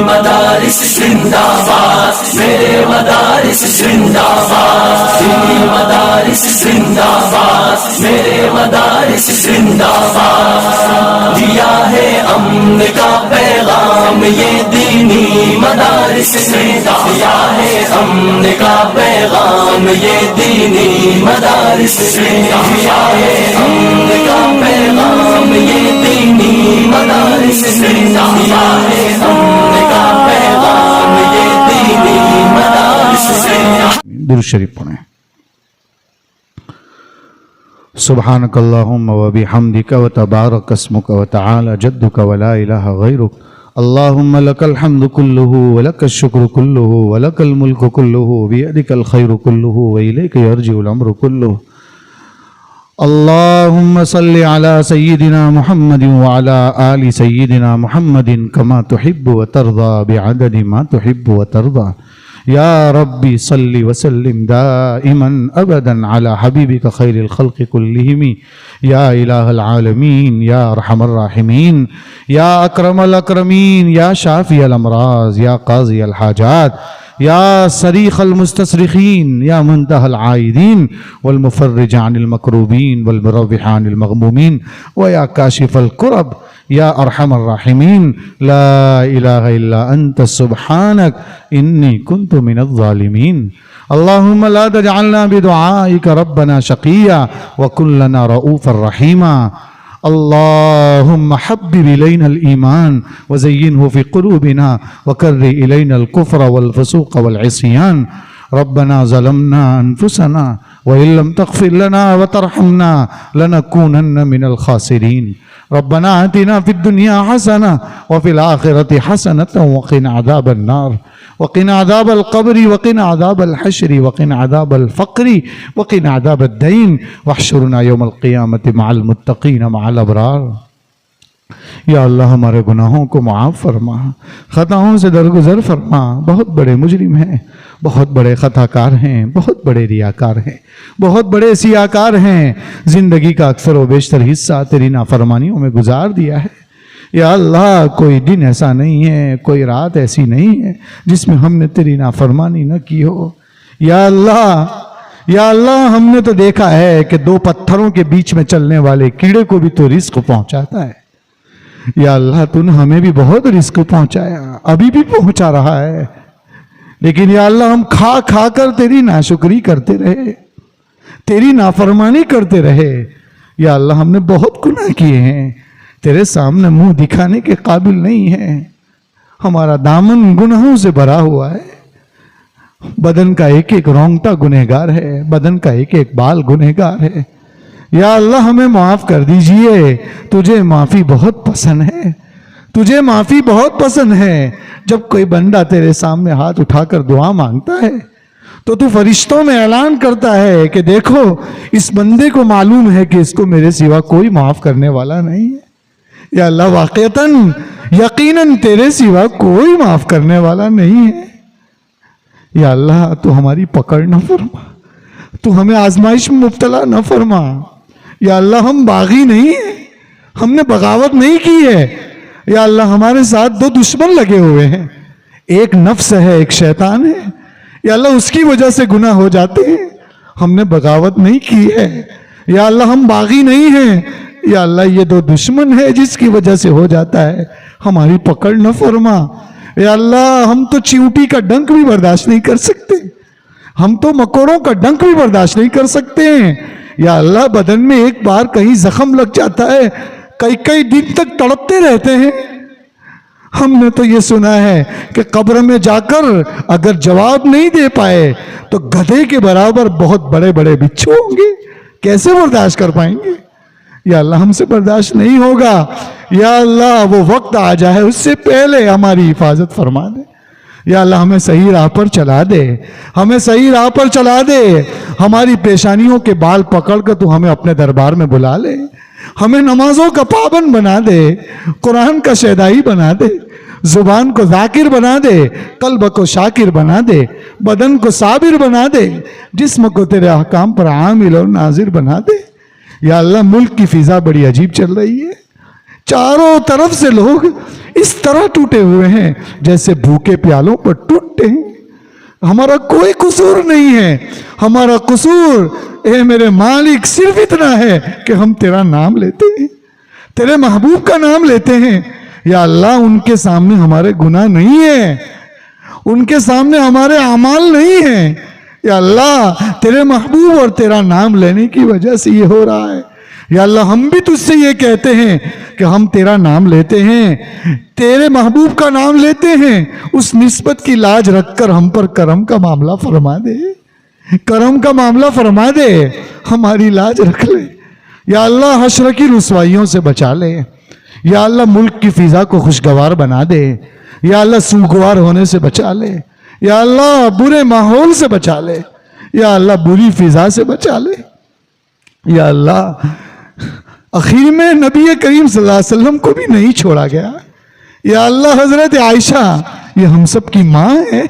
مدارس زندہ باد، میرے مدارس زندہ باد، دینی مدارس زندہ باد، میرے مدارس زندہ باد، دیا ہے امن کا پیغام یہ دینی مدارس نے، دیا ہے امن کا پیغام یہ دینی مدارس نے، دیا ہے امن کا پیغام یہ دینی مدارس نے، دیا ہے امن کا پیغام یہ دینی مدارس نے۔ درود شریف پڑھیں۔ سبحانک اللہم وبحمدک وتبارک اسمک وتعالی جدک ولا الہ غیرک، اللہم لک الحمد کلہ ولک الشکر کلہ ولک الملک کلہ بیدک الخیر کلہ وإلیک یرجع الامر کلہ، اللہم صل علی سیدنا محمد وعلی آل سیدنا محمد کما تحب وترضى بعدد ما تحب وترضى، یا ربی صلی وسلم دائما ابدا علی حبیبک خیر الخلق کلہم، یا الہ العالمین یا ارحم الراحمین یا اکرم الاکرمین یا شافی الامراض یا قاضی الحاجات یا صریخ المستصرخین یا منتہى العائدین والمفرج عن المکروبین والمروح عن المغمومین ویا کاشف الکرب یا ارحم الراحمین، لا الہ الا انت سبحانک انی کنت من الظالمین، اللہم لا تجعلنا بدعائک ربنا شقیا وکن لنا رؤوفا رحیما، اللہم حبب الینا الایمان وزینہ فی قلوبنا وکر الینا الکفر والفسوق والعصیان، ربنا ظلمنا انفسنا وإن لم تغفر لنا وترحمنا لنكونن من الخاسرين، ربنا آتنا في الدنيا حسنة وفي الآخرة حسنة وقنا عذاب النار وقنا عذاب القبر وقنا عذاب الحشر وقنا عذاب الفقر وقنا عذاب الدين واحشرنا يوم القيامة مع المتقين مع الأبرار۔ یا اللہ ہمارے گناہوں کو معاف فرما، خطاؤں سے درگزر فرما، بہت بڑے مجرم ہیں، بہت بڑے خطا کار ہیں، بہت بڑے ریاکار ہیں، بہت بڑے سیاکار ہیں، زندگی کا اکثر و بیشتر حصہ تیری نافرمانیوں میں گزار دیا ہے۔ یا اللہ کوئی دن ایسا نہیں ہے، کوئی رات ایسی نہیں ہے جس میں ہم نے تیری نافرمانی نہ کی ہو۔ یا اللہ ہم نے تو دیکھا ہے کہ دو پتھروں کے بیچ میں چلنے والے کیڑے کو بھی تو رزق پہنچاتا ہے۔ یا اللہ تو نے ہمیں بھی بہت رزق پہنچایا، ابھی بھی پہنچا رہا ہے، لیکن یا اللہ ہم کھا کھا کر تیری ناشکری کرتے رہے، تیری نافرمانی کرتے رہے۔ یا اللہ ہم نے بہت گناہ کیے ہیں، تیرے سامنے منہ دکھانے کے قابل نہیں ہے، ہمارا دامن گناہوں سے بھرا ہوا ہے، بدن کا ایک ایک رونگٹا گنہگار ہے، بدن کا ایک ایک بال گنہگار ہے۔ یا اللہ ہمیں معاف کر دیجئے، تجھے معافی بہت پسند ہے، تجھے معافی بہت پسند ہے۔ جب کوئی بندہ تیرے سامنے ہاتھ اٹھا کر دعا مانگتا ہے تو تو فرشتوں میں اعلان کرتا ہے کہ دیکھو اس بندے کو معلوم ہے کہ اس کو میرے سوا کوئی معاف کرنے والا نہیں ہے۔ یا اللہ واقعتاً یقیناً تیرے سوا کوئی معاف کرنے والا نہیں ہے۔ یا اللہ تو ہماری پکڑ نہ فرما، تو ہمیں آزمائش میں مبتلا نہ فرما۔ یا اللہ ہم باغی نہیں ہیں، ہم نے بغاوت نہیں کی ہے۔ یا اللہ ہمارے ساتھ دو دشمن لگے ہوئے ہیں، ایک نفس ہے ایک شیطان ہے۔ یا اللہ اس کی وجہ سے گناہ ہو جاتے ہیں، ہم نے بغاوت نہیں کی ہے۔ یا اللہ ہم باغی نہیں ہیں، یا اللہ یہ دو دشمن ہے جس کی وجہ سے ہو جاتا ہے، ہماری پکڑ نہ فرما۔ یا اللہ ہم تو چیونٹی کا ڈنک بھی برداشت نہیں کر سکتے، ہم تو مکوڑوں کا ڈنک بھی برداشت نہیں کر سکتے ہیں۔ یا اللہ بدن میں ایک بار کہیں زخم لگ جاتا ہے، کئی دن تک تڑپتے رہتے ہیں۔ ہم نے تو یہ سنا ہے کہ قبر میں جا کر اگر جواب نہیں دے پائے تو گدھے کے برابر بہت بڑے بڑے بچھو ہوں گے، کیسے برداشت کر پائیں گے؟ یا اللہ ہم سے برداشت نہیں ہوگا۔ یا اللہ وہ وقت آ جائے اس سے پہلے ہماری حفاظت فرما دے۔ یا اللہ ہمیں صحیح راہ پر چلا دے، ہمیں صحیح راہ پر چلا دے، ہماری پیشانیوں کے بال پکڑ کر تو ہمیں اپنے دربار میں بلا لے، ہمیں نمازوں کا پابند بنا دے، قرآن کا شیدائی بنا دے، زبان کو ذاکر بنا دے، قلب کو شاکر بنا دے، بدن کو صابر بنا دے، جسم کو تیرے احکام پر عامل اور ناظر بنا دے۔ یا اللہ ملک کی فضا بڑی عجیب چل رہی ہے، چاروں طرف سے لوگ اس طرح ٹوٹے ہوئے ہیں جیسے بھوکے پیالوں پر ٹوٹتے ہیں. ہمارا کوئی قصور نہیں ہے. ہمارا قصور اے میرے مالک صرف اتنا ہے کہ ہم تیرا نام لیتے ہیں, تیرے محبوب کا نام لیتے ہیں. یا اللہ ان کے سامنے ہمارے گناہ نہیں ہیں, ان کے سامنے ہمارے اعمال نہیں ہیں. یا اللہ تیرے محبوب اور تیرا نام لینے کی وجہ سے یہ ہو رہا ہے. یا اللہ ہم بھی تجھ سے یہ کہتے ہیں کہ ہم تیرا نام لیتے ہیں, تیرے محبوب کا نام لیتے ہیں, اس نسبت کی لاج رکھ کر ہم پر کرم کا معاملہ فرما دے, کرم کا معاملہ فرما دے, ہماری لاج رکھ لے. یا اللہ حشر کی رسوائیوں سے بچا لے. یا اللہ ملک کی فضا کو خوشگوار بنا دے. یا اللہ سوگوار ہونے سے بچا لے. یا اللہ برے ماحول سے بچا لے. یا اللہ بری فضا سے بچا لے. یا اللہ اخیر میں نبی کریم صلی اللہ علیہ وسلم کو بھی نہیں چھوڑا گیا. یا اللہ حضرت عائشہ یہ ہم سب کی ماں ہے.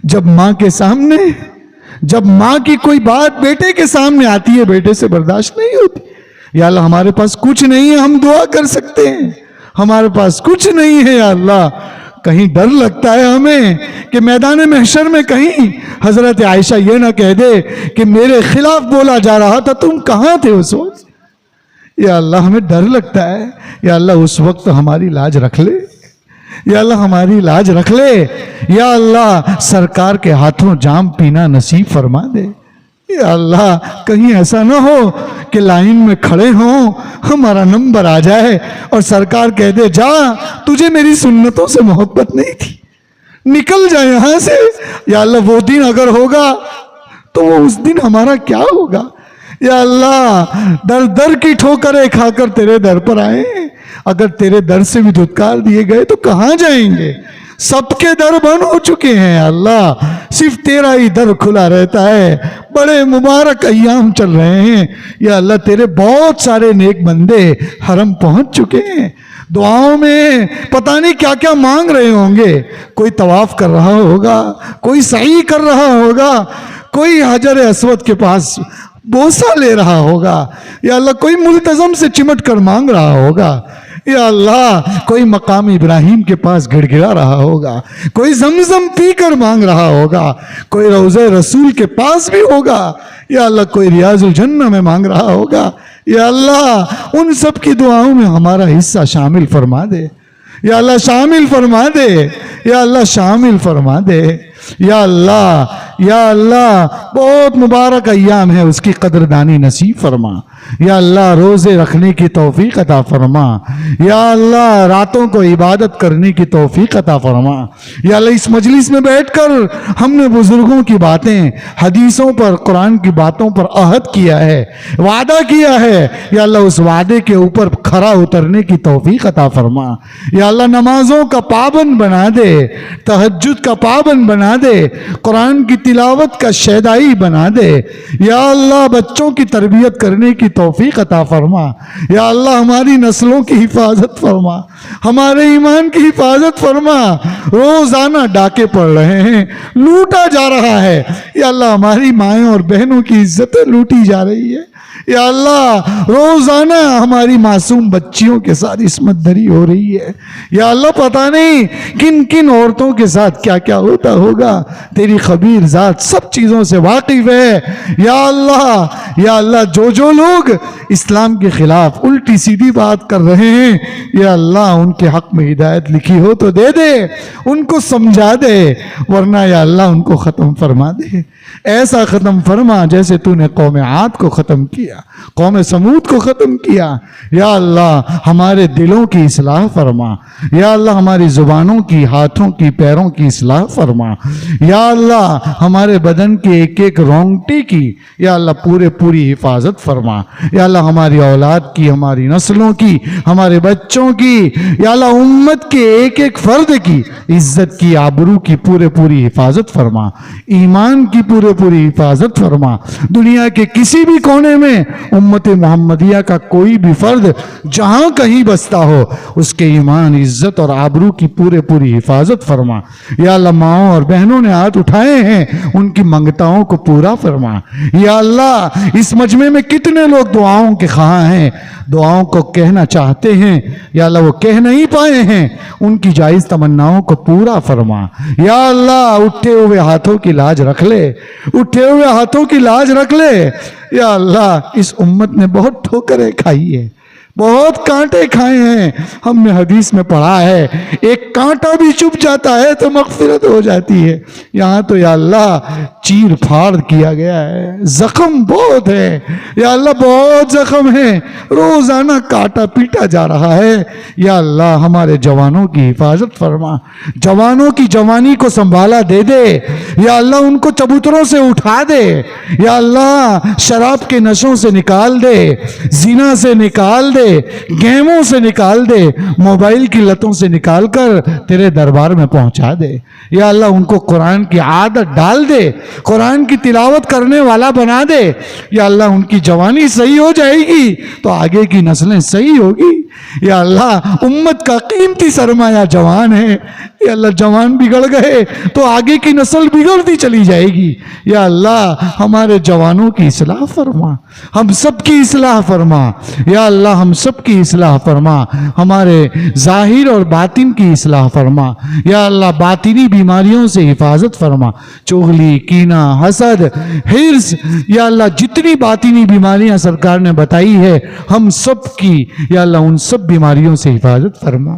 جب ماں کے سامنے, جب ماں کی کوئی بات بیٹے کے سامنے آتی ہے بیٹے سے برداشت نہیں ہوتی. یا اللہ ہمارے پاس کچھ نہیں ہے ہم دعا کر سکتے ہیں, ہمارے پاس کچھ نہیں ہے. یا اللہ کہیں ڈر لگتا ہے ہمیں کہ میدان محشر میں کہیں حضرت عائشہ یہ نہ کہہ دے کہ میرے خلاف بولا جا رہا تھا, تم کہاں تھے اس وقت. یا اللہ ہمیں ڈر لگتا ہے. یا اللہ اس وقت ہماری لاج رکھ لے. یا اللہ ہماری لاج رکھ لے. یا اللہ سرکار کے ہاتھوں جام پینا نصیب فرما دے. یا اللہ کہیں ایسا نہ ہو کہ لائن میں کھڑے ہوں, ہمارا نمبر آ جائے اور سرکار کہہ دے جا تجھے میری سنتوں سے محبت نہیں تھی, نکل جائے یہاں سے. یا اللہ وہ دن اگر ہوگا تو وہ اس دن ہمارا کیا ہوگا. یا اللہ در در کی ٹھوکریں کھا کر تیرے در پر آئے, اگر تیرے در سے بھی دھتکار دیے گئے تو کہاں جائیں گے. سب کے در بند ہو چکے ہیں. اللہ صرف تیرا ہی در کھلا رہتا ہے. بڑے مبارک ایام چل رہے ہیں. یا اللہ تیرے بہت سارے نیک بندے حرم پہنچ چکے ہیں, دعاؤں میں پتہ نہیں کیا کیا مانگ رہے ہوں گے. کوئی طواف کر رہا ہوگا, کوئی سعی کر رہا ہوگا, کوئی حجر اسود کے پاس بوسہ لے رہا ہوگا. یا اللہ کوئی ملتزم سے چمٹ کر مانگ رہا ہوگا. یا اللہ کوئی مقام ابراہیم کے پاس گڑ گڑا رہا ہوگا, کوئی زمزم پی کر مانگ رہا ہوگا, کوئی روضہ رسول کے پاس بھی ہوگا. یا اللہ کوئی ریاض الجنہ میں مانگ رہا ہوگا. یا اللہ ان سب کی دعاؤں میں ہمارا حصہ شامل فرما دے. یا اللہ شامل فرما دے. یا اللہ شامل فرما دے. یا اللہ, یا اللہ بہت مبارک ایام ہے, اس کی قدردانی نصیب فرما. یا اللہ روزے رکھنے کی توفیق عطا فرما. یا اللہ راتوں کو عبادت کرنے کی توفیق عطا فرما. یا اللہ اس مجلس میں بیٹھ کر ہم نے بزرگوں کی باتیں, حدیثوں پر, قرآن کی باتوں پر عہد کیا ہے, وعدہ کیا ہے. یا اللہ اس وعدے کے اوپر کھرا اترنے کی توفیق عطا فرما. یا اللہ نمازوں کا پابند بنا دے, تہجد کا پابند بنا دے, قرآن کی تلاوت کا شیدائی بنا دے. یا اللہ بچوں کی تربیت کرنے کی توفیق عطا فرما. یا اللہ ہماری نسلوں کی حفاظت فرما, ہمارے ایمان کی حفاظت فرما. روزانہ ڈاکے پڑ رہے ہیں, لوٹا جا رہا ہے. یا اللہ ہماری مائیں اور بہنوں کی عزتیں لوٹی جا رہی ہے. یا اللہ روزانہ ہماری معصوم بچیوں کے ساتھ عصمت دری ہو رہی ہے. یا اللہ پتہ نہیں کن کن عورتوں کے ساتھ کیا کیا ہوتا ہوگا. تیری خبیر ذات سب چیزوں سے واقف ہے. یا اللہ جو لوگ اسلام کے خلاف الٹی سیدھی بات کر رہے ہیں, یا اللہ ان کے حق میں ہدایت لکھی ہو تو دے دے, ان کو سمجھا دے, ورنہ یا اللہ ان کو ختم فرما دے. ایسا ختم فرما جیسے تو نے قوم عاد کو ختم کیا, قوم سمود کو ختم کیا. یا اللہ ہمارے دلوں کی اصلاح فرما. یا اللہ ہماری زبانوں کی, ہاتھوں کی, پیروں کی اصلاح فرما. یا اللہ ہمارے بدن کے ایک ایک رونگٹے کی یا اللہ پوری حفاظت فرما. یا اللہ ہماری اولاد کی, ہماری نسلوں کی, ہمارے بچوں کی, یا اللہ امت کے ایک ایک فرد کی عزت کی, آبرو کی پوری حفاظت فرما. ایمان کی پوری پوری حفاظت فرما. دنیا کے کسی بھی کونے میں امت محمدیہ کا کوئی بھی فرد جہاں کہیں بستا ہو اس کے ایمان، عزت اور آبرو کی پوری حفاظت فرما. یا اللہ ماؤں اور بہنوں نے ہاتھ اٹھائے ہیں ان کی منگتاؤں کو پورا فرما. یا اللہ اس مجمع میں کتنے لوگ دعاؤں کے خواہاں ہیں، دعاؤں کو کہنا چاہتے ہیں، یا اللہ وہ کہہ نہیں پائے ہیں، ان کی جائز تمناؤں کو پورا فرما. یا اللہ اٹھے ہوئے ہاتھوں کی لاج رکھ لے، اٹھے ہوئے ہاتھوں کی لاج رکھ لے. یا اللہ اس امت نے بہت ٹھوکریں کھائی ہے، بہت کانٹے کھائے ہیں. ہم نے حدیث میں پڑھا ہے ایک کانٹا بھی چپ جاتا ہے تو مغفرت ہو جاتی ہے. یہاں تو یا اللہ چیر پھاڑ کیا گیا ہے، زخم بہت ہے. یا اللہ بہت زخم ہے، روزانہ کاٹا پیٹا جا رہا ہے. یا اللہ ہمارے جوانوں کی حفاظت فرما، جوانوں کی جوانی کو سنبھالا دے دے. یا اللہ ان کو چبوتروں سے اٹھا دے. یا اللہ شراب کے نشوں سے نکال دے، زنا سے نکال دے، گیموں سے نکال دے، موبائل کی لتوں سے نکال کر تیرے دربار میں پہنچا دے. یا اللہ ان کو قرآن کی عادت ڈال دے، قرآن کی تلاوت کرنے والا بنا دے. یا اللہ ان کی جوانی صحیح ہو جائے گی تو آگے کی نسلیں صحیح ہوگی. یا اللہ امت کا قیمتی سرمایہ جوان ہے. یا اللہ جوان بگڑ گئے تو آگے کی نسل بگڑتی چلی جائے گی. یا اللہ ہمارے جوانوں کی اصلاح فرما، ہم سب کی اصلاح فرما. یا اللہ ہم سب کی اصلاح فرما، ہمارے ظاہر اور باطن کی اصلاح فرما. یا اللہ باطنی بیماریوں سے حفاظت فرما، چغلی، کینہ، حسد، حرص، یا اللہ جتنی باطنی بیماریاں سرکار نے بتائی ہے ہم سب کی یا اللہ ان سب بیماریوں سے حفاظت فرما.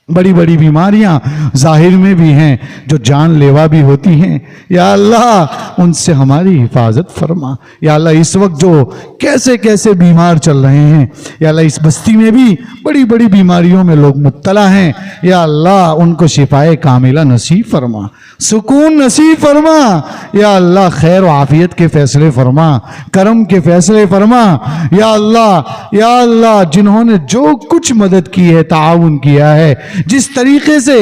بڑی بڑی بیماریاں ظاہر میں بھی ہیں جو جان لیوا بھی ہوتی ہیں. یا اللہ ان سے ہماری حفاظت فرما. یا اللہ اس وقت جو کیسے کیسے بیمار چل رہے ہیں، یا اللہ اس بستی میں بھی بڑی بڑی بیماریوں میں لوگ مبتلا ہیں. یا اللہ ان کو شفائے کاملہ نصیب فرما، سکون نصیب فرما. یا اللہ خیر و عافیت کے فیصلے فرما، کرم کے فیصلے فرما. یا اللہ جنہوں نے جو کچھ مدد کی ہے، تعاون کیا ہے، جس طریقے سے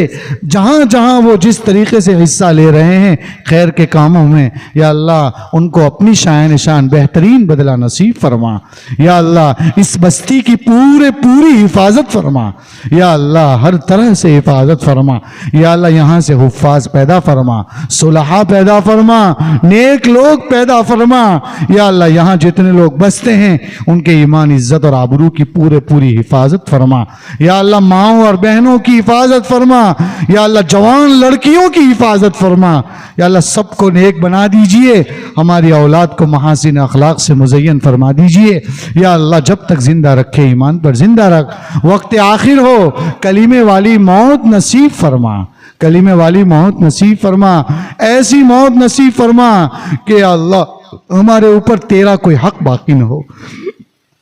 جہاں وہ جس طریقے سے حصہ لے رہے ہیں خیر کے کاموں میں، یا اللہ ان کو اپنی شان بہترین بدلہ نصیب فرما. یا اللہ اس بستی کی پوری حفاظت فرما. یا اللہ ہر طرح سے حفاظت فرما. یا اللہ یہاں سے حفاظ پیدا فرما، صلحاء پیدا فرما، نیک لوگ پیدا فرما. یا اللہ یہاں جتنے لوگ بستے ہیں ان کے ایمان، عزت اور آبرو کی پوری حفاظت فرما. یا اللہ ماؤں اور بہنوں کی حفاظت فرما. یا اللہ جوان لڑکیوں کی حفاظت فرما. یا اللہ سب کو نیک بنا دیجئے، ہماری اولاد کو محاسن اخلاق سے مزین فرما دیجئے. یا اللہ جب تک زندہ رکھے ایمان پر زندہ رکھ، وقت آخر ہو کلمے والی موت نصیب فرما، کلمے والی موت نصیب فرما، ایسی موت نصیب فرما کہ یا اللہ ہمارے اوپر تیرا کوئی حق باقی نہ ہو.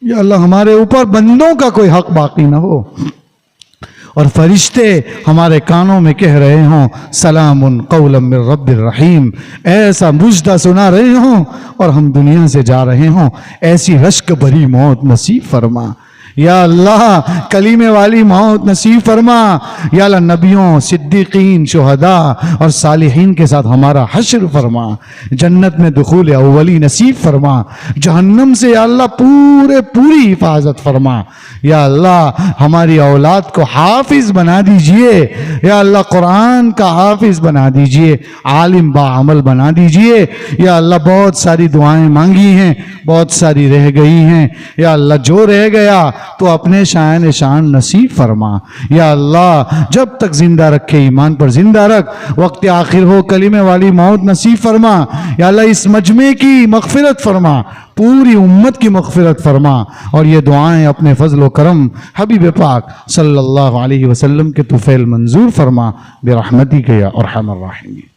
یا اللہ ہمارے اوپر بندوں کا کوئی حق باقی نہ ہو، اور فرشتے ہمارے کانوں میں کہہ رہے ہوں سلام قولا من رب الرحیم، ایسا مجدہ سنا رہے ہوں اور ہم دنیا سے جا رہے ہوں. ایسی رشک بھری موت نصیب فرما. یا اللہ کلیمے والی موت نصیب فرما. یا اللہ نبیوں، صدیقین، شہداء اور صالحین کے ساتھ ہمارا حشر فرما. جنت میں دخول اولی نصیب فرما. جہنم سے یا اللہ پوری حفاظت فرما. یا اللہ ہماری اولاد کو حافظ بنا دیجئے. یا اللہ قرآن کا حافظ بنا دیجئے، عالم با عمل بنا دیجئے. یا اللہ بہت ساری دعائیں مانگی ہیں، بہت ساری رہ گئی ہیں. یا اللہ جو رہ گیا تو اپنے شان نصیب فرما. یا اللہ جب تک زندہ رکھے ایمان پر زندہ رکھ، وقت آخر ہو کلمے والی موت نصیب فرما. یا اللہ اس مجمع کی مغفرت فرما، پوری امت کی مغفرت فرما. اور یہ دعائیں اپنے فضل و کرم حبیب پاک صلی اللہ علیہ وسلم کے طفیل منظور فرما برحمتک یا ارحم الراحمین.